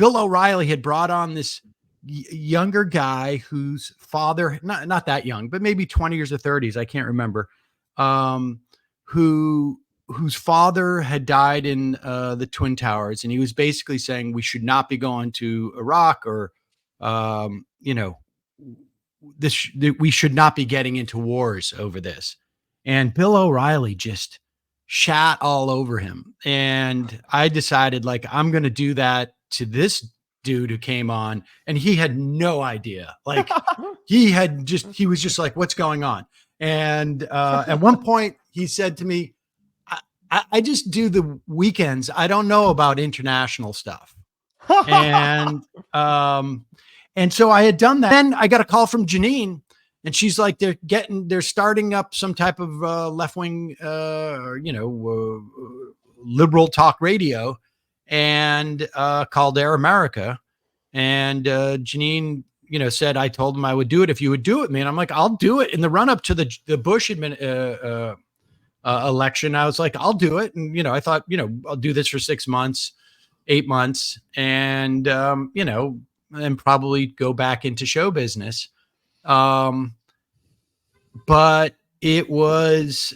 Bill O'Reilly had brought on this younger guy whose father, not that young, but maybe 20s or 30s, I can't remember, um, whose father had died in the Twin Towers, and he was basically saying we should not be going to Iraq, or you know, we should not be getting into wars over this. And Bill O'Reilly just shat all over him. And I decided, like, I'm going to do that to this dude who came on, and he had no idea. Like, he was just like, what's going on? And at one point he said to me, I just do the weekends. I don't know about international stuff. And so I had done that. Then I got a call from Janine, and she's like, they're starting up some type of left-wing, liberal talk radio, and called Air America. And Janine, said, I told him I would do it if you would do it with me. And I'm like, I'll do it. In the run up to the Bush election, I was like, I'll do it. And, I thought, I'll do this for 6 months, 8 months, and, and probably go back into show business. But it was,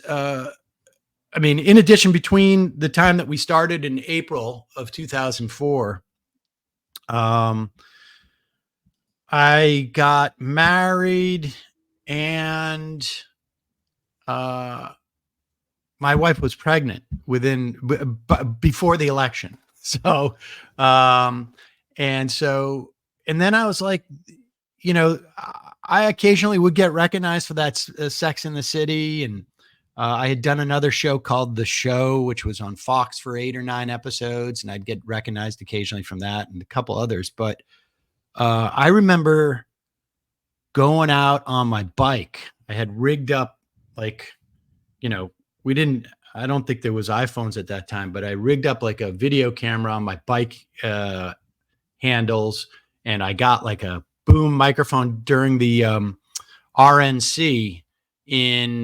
in addition, between the time that we started in April of 2004, I got married, and my wife was pregnant before the election. So, and then I was like, I occasionally would get recognized for that Sex in the City. And I had done another show called The Show, which was on Fox for 8 or 9 episodes. And I'd get recognized occasionally from that and a couple others. But I remember going out on my bike. I had rigged up, like, I don't think there was iPhones at that time, but I rigged up like a video camera on my bike handles, and I got like a boom microphone during the RNC in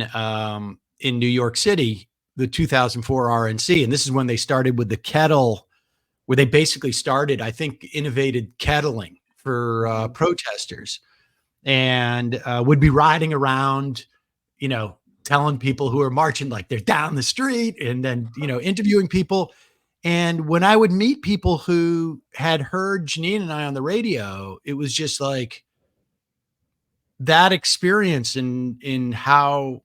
New York City, the 2004 RNC. And this is when they started with the kettle, where they basically started, I think, innovated kettling for protesters, and would be riding around, telling people who are marching, like, they're down the street, and then, interviewing people. And when I would meet people who had heard Janine and I on the radio, it was just like that experience in how,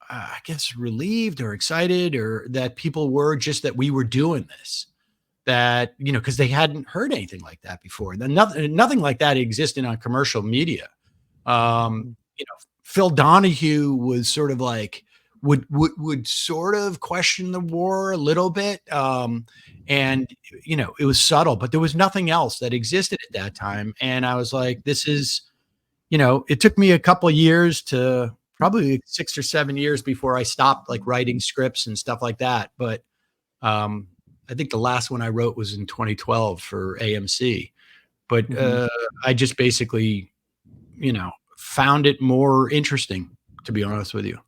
I guess, relieved or excited, or that people were just that we were doing this, that, because they hadn't heard anything like that before. And then nothing like that existed on commercial media. Phil Donahue was sort of like, would sort of question the war a little bit. And, it was subtle, but there was nothing else that existed at that time. And I was like, this is, it took me a couple of years, to probably 6 or 7 years, before I stopped, like, writing scripts and stuff like that. But I think the last one I wrote was in 2012 for AMC. But I just basically, found it more interesting, to be honest with you.